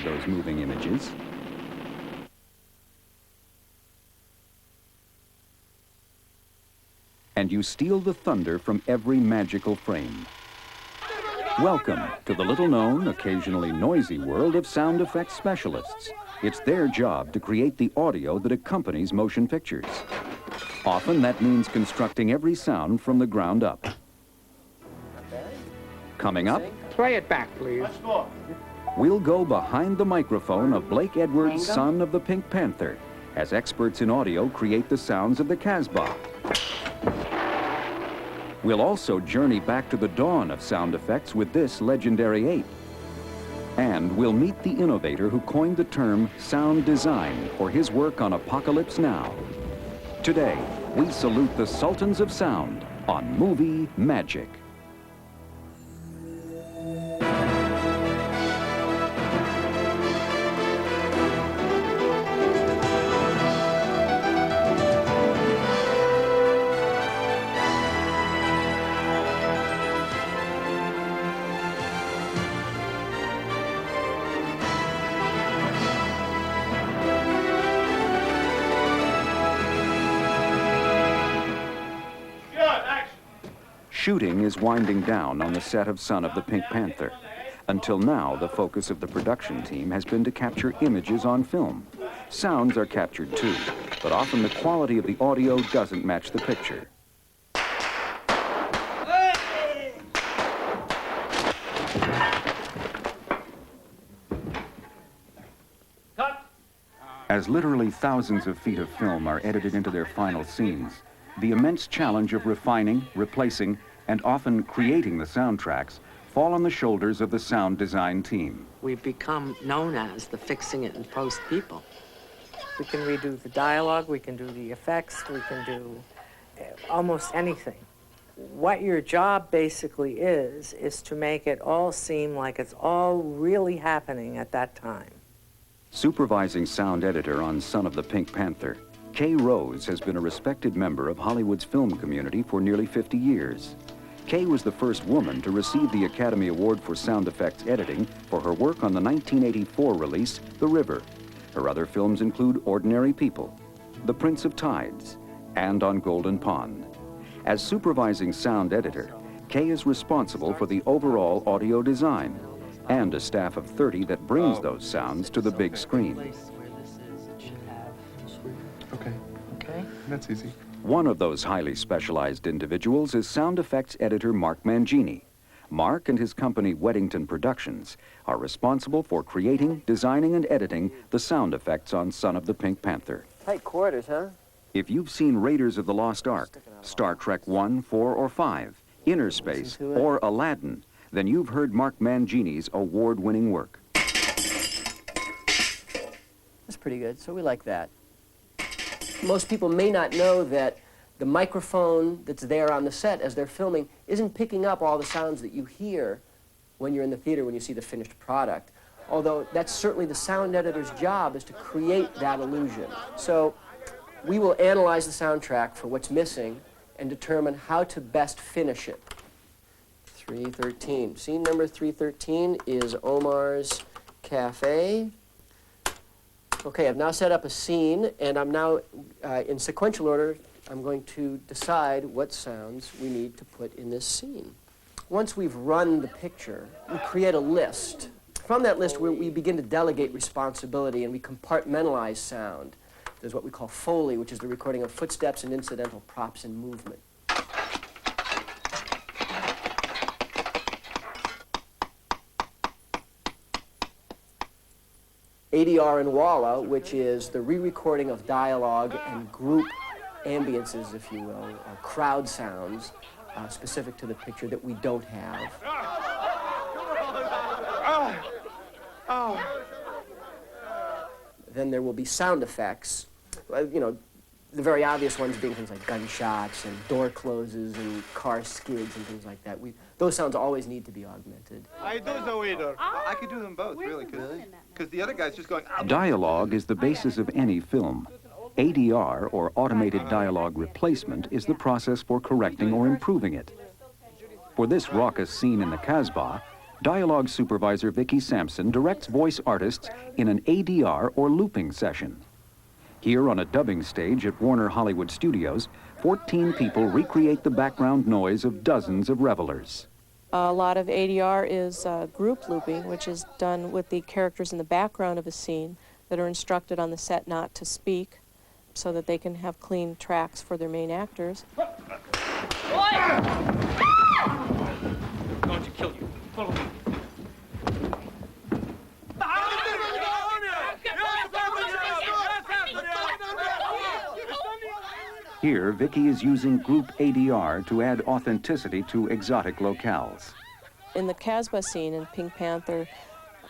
those moving images. And you steal the thunder from every magical frame. Welcome to the little-known, occasionally noisy world of sound effects specialists. It's their job to create the audio that accompanies motion pictures. Often that means constructing every sound from the ground up. Coming up, Play it back, please. we'll go behind the microphone of Blake Edwards, son of the Pink Panther, as experts in audio create the sounds of the Casbah. We'll also journey back to the dawn of sound effects with this legendary ape. And we'll meet the innovator who coined the term sound design for his work on Apocalypse Now. Today, we salute the Sultans of Sound on Movie Magic. Shooting is winding down on the set of Son of the Pink Panther. Until now, the focus of the production team has been to capture images on film. Sounds are captured too, but often the quality of the audio doesn't match the picture. As literally thousands of feet of film are edited into their final scenes, the immense challenge of refining, replacing, and often creating the soundtracks fall on the shoulders of the sound design team. We've become known as the fixing it in post people. We can redo the dialogue, we can do the effects, we can do almost anything. What your job basically is to make it all seem like it's all really happening at that time. Supervising sound editor on Son of the Pink Panther, Kay Rose has been a respected member of Hollywood's film community for nearly 50 years. Kay was the first woman to receive the Academy Award for Sound Effects Editing for her work on the 1984 release, The River. Her other films include Ordinary People, The Prince of Tides, and On Golden Pond. As supervising sound editor, Kay is responsible for the overall audio design and a staff of 30 that brings those sounds to the big screen. Okay, that's easy. One of those highly specialized individuals is sound effects editor Mark Mangini. Mark and his company Weddington Productions are responsible for creating, designing, and editing the sound effects on Son of the Pink Panther. Tight quarters, huh? If you've seen Raiders of the Lost Ark, Star Trek 1, 4, or 5, Inner Space, or Aladdin, then you've heard Mark Mangini's award-winning work. That's pretty good, so we like that. Most people may not know that the microphone that's there on the set as they're filming isn't picking up all the sounds that you hear when you're in the theater when you see the finished product. Although that's certainly the sound editor's job, is to create that illusion. So we will analyze the soundtrack for what's missing and determine how to best finish it. 313. Scene number 313 is Omar's Cafe. Okay, I've now set up a scene, and I'm now, in sequential order, I'm going to decide what sounds we need to put in this scene. Once we've run the picture, we create a list. From that list, we begin to delegate responsibility, and we compartmentalize sound. There's what we call Foley, which is the recording of footsteps and incidental props and movement. ADR and Walla, which is the re-recording of dialogue and group ambiences, if you will, or crowd sounds specific to the picture that we don't have. Then there will be sound effects, you know, the very obvious ones being things like gunshots and door closes and car skids and things like that. Those sounds always need to be augmented. I do the waiter. I could do them both, really, because the other guy's just going... Dialogue is the basis of any film. ADR, or automated dialogue replacement, is the process for correcting or improving it. For this raucous scene in the Casbah, Dialogue supervisor Vicki Sampson directs voice artists in an ADR or looping session. Here on a dubbing stage at Warner Hollywood Studios, 14 people recreate the background noise of dozens of revelers. A lot of ADR is group looping, which is done with the characters in the background of a scene that are instructed on the set not to speak so that they can have clean tracks for their main actors. Going to kill you. Follow me. Here, Vicki is using group ADR to add authenticity to exotic locales. In the Casbah scene in Pink Panther,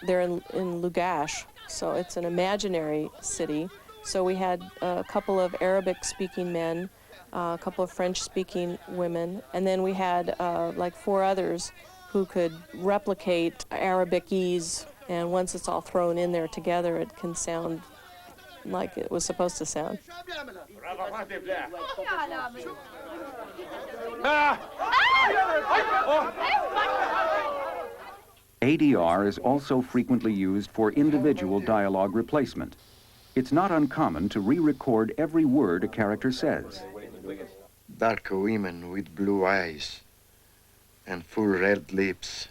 they're in Lugash, so it's an imaginary city. So we had a couple of Arabic-speaking men, a couple of French-speaking women, and then we had like 4 others who could replicate Arabicese, and once it's all thrown in there together, it can sound like it was supposed to sound. ADR is also frequently used for individual dialogue replacement. It's not uncommon to re-record every word a character says. Dark women with blue eyes and full red lips,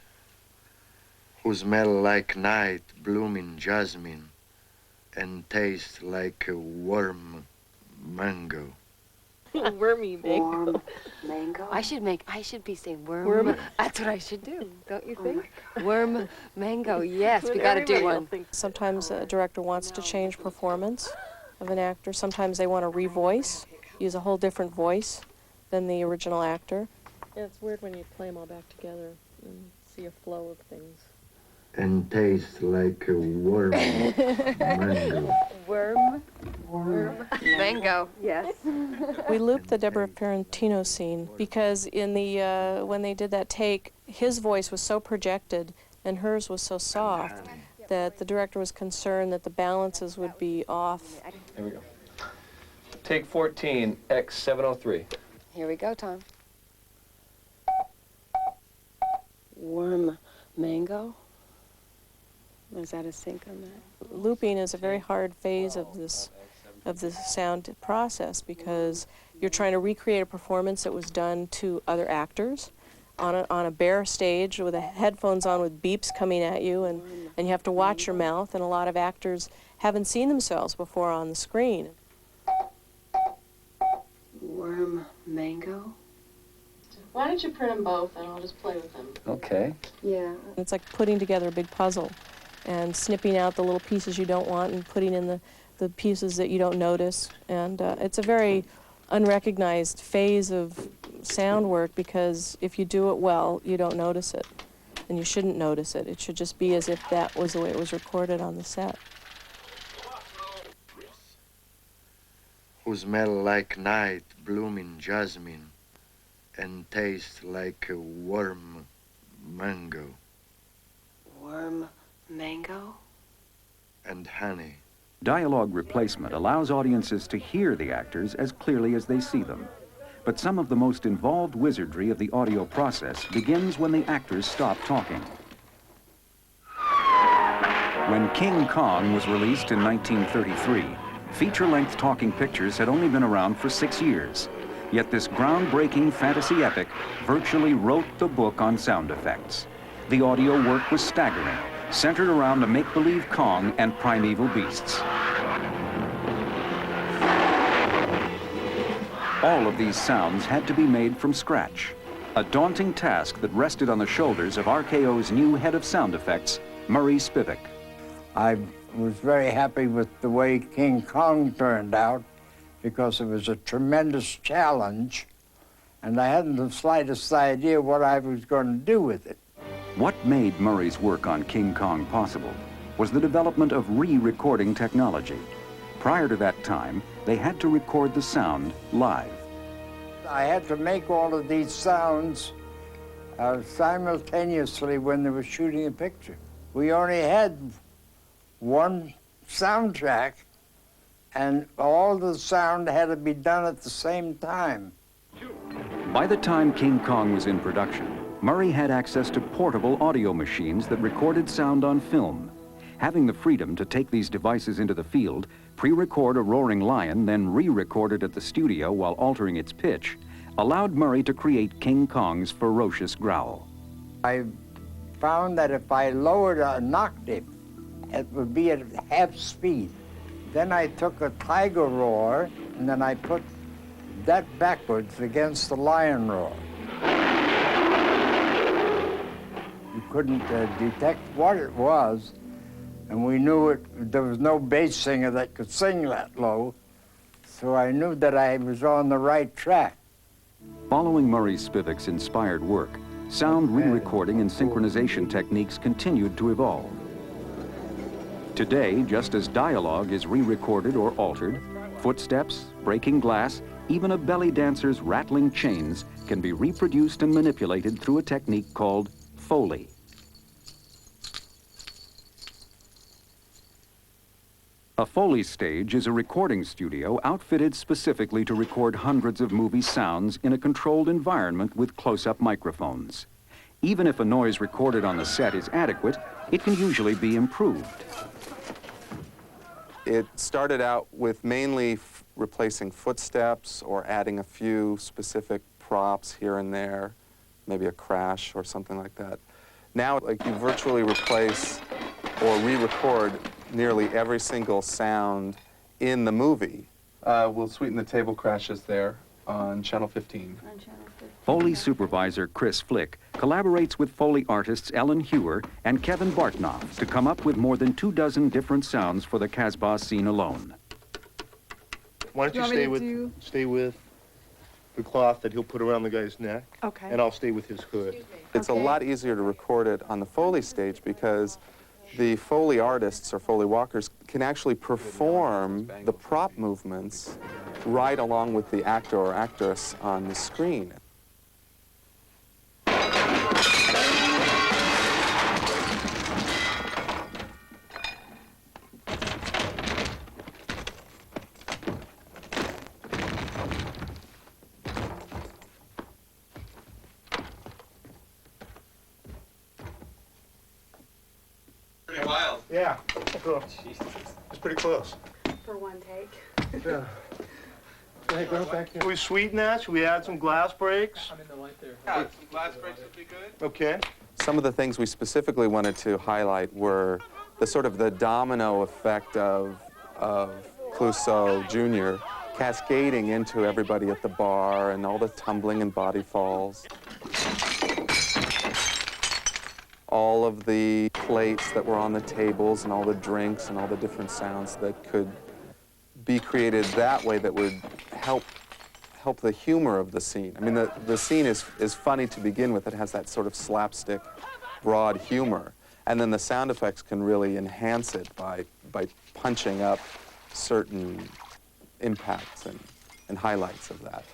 who smell like night blooming jasmine and taste like a warm mango. Wormy mango. Warm mango. I should be saying worm. Worm. That's what I should do, don't you think? Worm mango. Yes, we got to do one. Sometimes a director wants to change performance of an actor. Sometimes they want to revoice, use a whole different voice than the original actor. And it's weird when you play them all back together and see a flow of things. And taste like a warm mango. Worm mango. Yes. We looped the Deborah Ferrantino scene because in the when they did that take, his voice was so projected and hers was so soft that the director was concerned that the balances would be off. Here we go. Take 14, X703. Here we go, Tom. Warm mango. Was that a sync on that? Looping is a very hard phase of the sound process because you're trying to recreate a performance that was done to other actors on a bare stage with the headphones on with beeps coming at you, and you have to watch your mouth, and a lot of actors haven't seen themselves before on the screen. Warm mango. Why don't you print them both and I'll just play with them? Okay. Yeah. It's like putting together a big puzzle and snipping out the little pieces you don't want and putting in the pieces that you don't notice. And it's a very unrecognized phase of sound work because if you do it well, you don't notice it. And you shouldn't notice it. It should just be as if that was the way it was recorded on the set. Who smell like night blooming jasmine and taste like a warm mango. Warm mango. And honey. Dialogue replacement allows audiences to hear the actors as clearly as they see them. But some of the most involved wizardry of the audio process begins when the actors stop talking. When King Kong was released in 1933, feature-length talking pictures had only been around for 6 years. Yet this groundbreaking fantasy epic virtually wrote the book on sound effects. The audio work was staggering, centered around a make-believe Kong and primeval beasts. All of these sounds had to be made from scratch, a daunting task that rested on the shoulders of RKO's new head of sound effects, Murray Spivak. I was very happy with the way King Kong turned out because it was a tremendous challenge, and I hadn't the slightest idea what I was going to do with it. What made Murray's work on King Kong possible was the development of re-recording technology. Prior to that time, they had to record the sound live. I had to make all of these sounds simultaneously when they were shooting a picture. We only had one soundtrack, and all the sound had to be done at the same time. By the time King Kong was in production, Murray had access to portable audio machines that recorded sound on film. Having the freedom to take these devices into the field, pre-record a roaring lion, then re-record it at the studio while altering its pitch, allowed Murray to create King Kong's ferocious growl. I found that if I lowered an octave, it would be at half speed. Then I took a tiger roar, and then I put that backwards against the lion roar. You couldn't detect what it was, and we knew there was no bass singer that could sing that low, so I knew that I was on the right track. Following Murray Spivak's inspired work, sound re-recording and synchronization techniques continued to evolve. Today, just as dialogue is re-recorded or altered, footsteps, breaking glass, even a belly dancer's rattling chains can be reproduced and manipulated through a technique called Foley. A Foley stage is a recording studio outfitted specifically to record hundreds of movie sounds in a controlled environment with close-up microphones. Even if a noise recorded on the set is adequate, it can usually be improved. It started out with mainly replacing footsteps or adding a few specific props here and there, maybe a crash or something like that. Now, like, you virtually replace or re-record nearly every single sound in the movie. We'll sweeten the table crashes there on Channel 15. Foley supervisor Chris Flick collaborates with Foley artists Ellen Hewer and Kevin Bartnoff to come up with more than 24 different sounds for the Casbah scene alone. Why don't you stay with the cloth that he'll put around the guy's neck, Okay. and I'll stay with his hood. It's a lot easier to record it on the Foley stage because the Foley artists or Foley walkers can actually perform the prop movements right along with the actor or actress on the screen. Pretty wild. Yeah, cool. It's pretty close. For one take. Yeah. Hey, go back here. Can we sweeten that? Should we add some glass breaks? Yeah, some glass breaks would be good. Okay. Some of the things we specifically wanted to highlight were the sort of the domino effect of Clouseau Jr. cascading into everybody at the bar and all the tumbling and body falls. All of the plates that were on the tables and all the drinks and all the different sounds that could be created that way that would help the humor of the scene. I mean, the scene is funny to begin with. It has that sort of slapstick, broad humor. And then the sound effects can really enhance it by punching up certain impacts and highlights of that.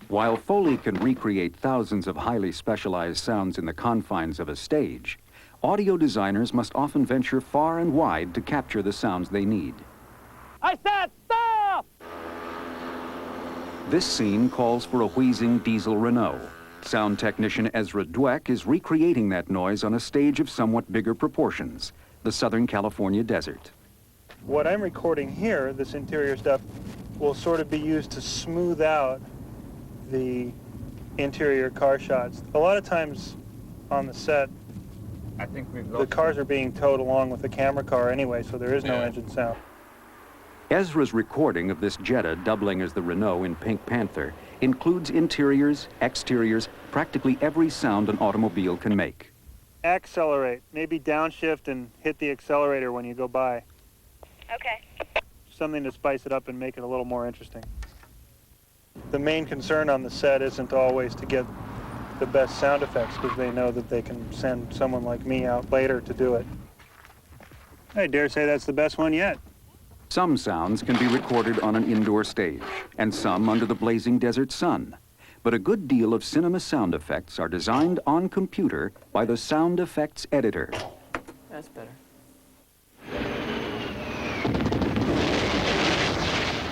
While Foley can recreate thousands of highly specialized sounds in the confines of a stage, audio designers must often venture far and wide to capture the sounds they need. I said stop! This scene calls for a wheezing diesel Renault. Sound technician Ezra Dweck is recreating that noise on a stage of somewhat bigger proportions, the Southern California desert. What I'm recording here, this interior stuff, will sort of be used to smooth out the interior car shots. A lot of times on the set, the cars are being towed along with the camera car anyway, so there is no engine sound. Ezra's recording of this Jetta doubling as the Renault in Pink Panther includes interiors, exteriors, practically every sound an automobile can make. Accelerate, maybe downshift and hit the accelerator when you go by. Okay. Something to spice it up and make it a little more interesting. The main concern on the set isn't always to get the best sound effects because they know that they can send someone like me out later to do it. I dare say that's the best one yet. Some sounds can be recorded on an indoor stage, and some under the blazing desert sun. But a good deal of cinema sound effects are designed on computer by the sound effects editor. That's better.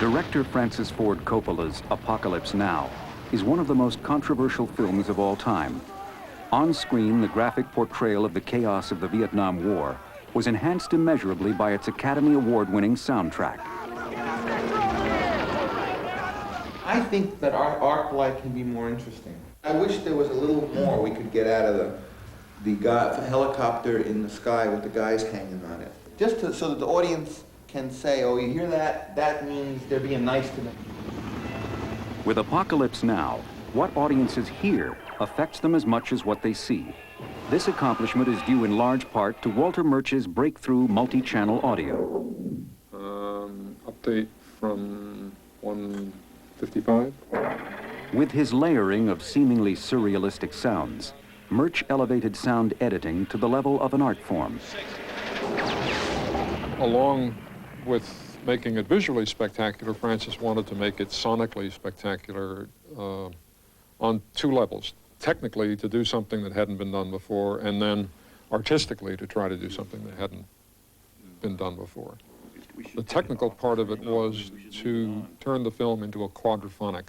Director Francis Ford Coppola's Apocalypse Now is one of the most controversial films of all time. On screen, the graphic portrayal of the chaos of the Vietnam War was enhanced immeasurably by its Academy Award-winning soundtrack. I think that our arc light can be more interesting. I wish there was a little more we could get out of the helicopter in the sky with the guys hanging on it. Just so that the audience can say, oh, you hear that? That means they're being nice to them. With Apocalypse Now, what audiences hear affects them as much as what they see. This accomplishment is due in large part to Walter Murch's breakthrough multi-channel audio. Update from 155. With his layering of seemingly surrealistic sounds, Murch elevated sound editing to the level of an art form. Along with making it visually spectacular, Francis wanted to make it sonically spectacular on two levels. Technically, to do something that hadn't been done before, and then artistically to try to do something that hadn't been done before. The technical part of it was to turn the film into a quadraphonic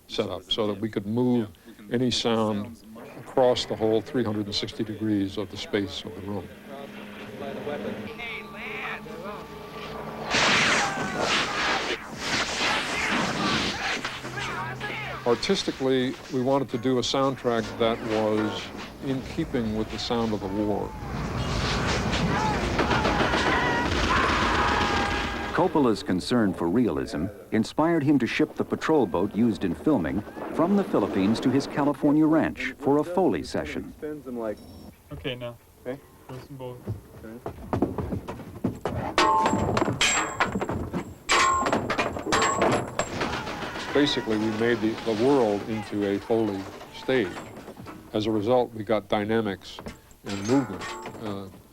setup so that we could move any sound across the whole 360 degrees of the space of the room. Artistically, we wanted to do a soundtrack that was in keeping with the sound of the war. Coppola's concern for realism inspired him to ship the patrol boat used in filming from the Philippines to his California ranch for a Foley session. Okay, now. Okay. Listen both. Basically, we made the world into a Foley stage. As a result, we got dynamics and movement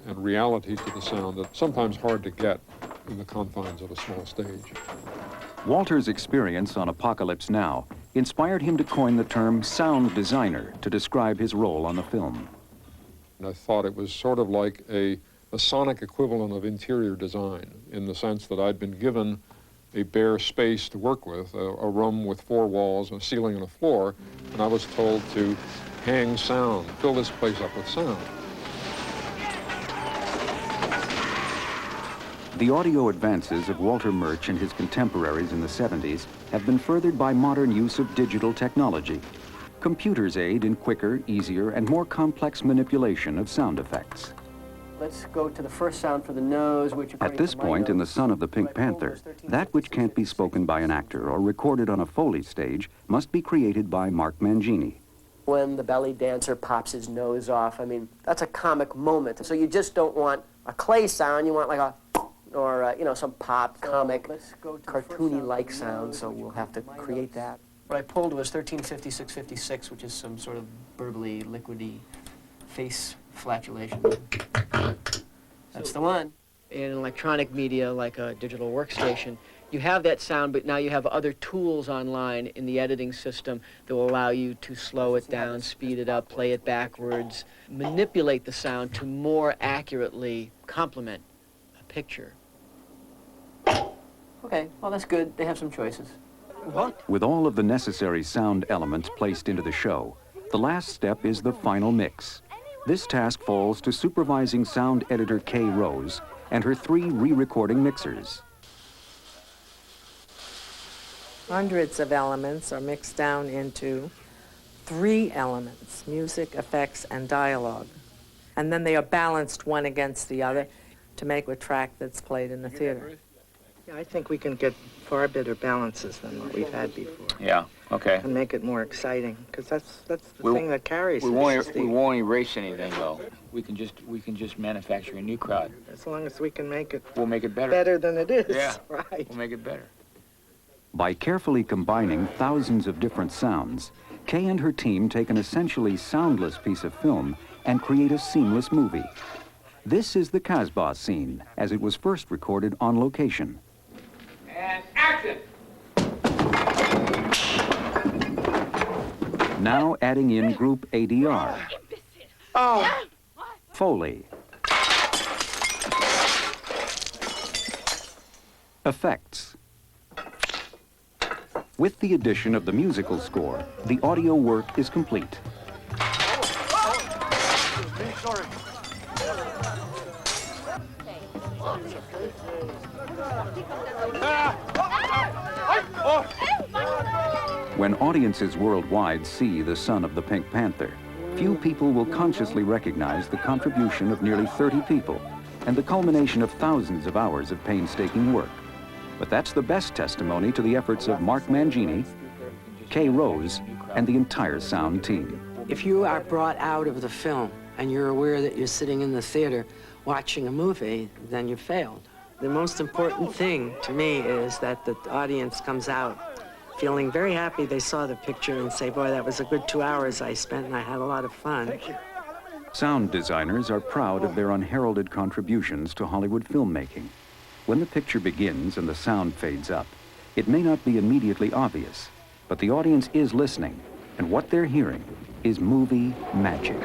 and reality to the sound that's sometimes hard to get in the confines of a small stage. Walter's experience on Apocalypse Now inspired him to coin the term sound designer to describe his role on the film. And I thought it was sort of like a sonic equivalent of interior design, in the sense that I'd been given a bare space to work with, a room with 4 walls, a ceiling and a floor, and I was told to hang sound, fill this place up with sound. The audio advances of Walter Murch and his contemporaries in the 70s have been furthered by modern use of digital technology. Computers aid in quicker, easier, and more complex manipulation of sound effects. Let's go to the first sound for the nose, which At this point in The Son of the Pink Panther, that which can't be spoken by an actor or recorded on a Foley stage must be created by Mark Mangini. when the belly dancer pops his nose off, I mean, that's a comic moment. So you just don't want a clay sound, you want like a, or you know, some pop, comic, cartoony-like sound, so we'll have to create that. What I pulled was 1356-56, which is some sort of burbly, liquidy face flatulation. That's the one. In electronic media, like a digital workstation, you have that sound, but now you have other tools online in the editing system that will allow you to slow it down, speed it up, play it backwards, manipulate the sound to more accurately complement a picture. Okay, well, that's good. They have some choices. With all of the necessary sound elements placed into the show, the last step is the final mix. This task falls to supervising sound editor Kay Rose and her 3 re-recording mixers. Hundreds of elements are mixed down into 3 elements: music, effects, and dialogue. And then they are balanced one against the other to make a track that's played in the theater. Yeah, I think we can get far better balances than what we've had before. Yeah, okay. And make it more exciting, because that's the thing that carries we this. won't erase anything, though. We can just manufacture a new crowd. As long as we can make it. We'll make it better. Better than it is. Yeah. Right. We'll make it better. By carefully combining thousands of different sounds, Kay and her team take an essentially soundless piece of film and create a seamless movie. This is the Casbah scene, as it was first recorded on location. And action! Now adding in group ADR. Oh! Foley. Effects. With the addition of the musical score, the audio work is complete. When audiences worldwide see the son of the Pink Panther, few people will consciously recognize the contribution of nearly 30 people and the culmination of thousands of hours of painstaking work. But that's the best testimony to the efforts of Mark Mangini, Kay Rose, and the entire sound team. If you are brought out of the film and you're aware that you're sitting in the theater watching a movie, then you failed. The most important thing to me is that the audience comes out feeling very happy they saw the picture and say, boy, that was a good 2 hours I spent and I had a lot of fun. Sound designers are proud of their unheralded contributions to Hollywood filmmaking. When the picture begins and the sound fades up, it may not be immediately obvious, but the audience is listening, and what they're hearing is movie magic.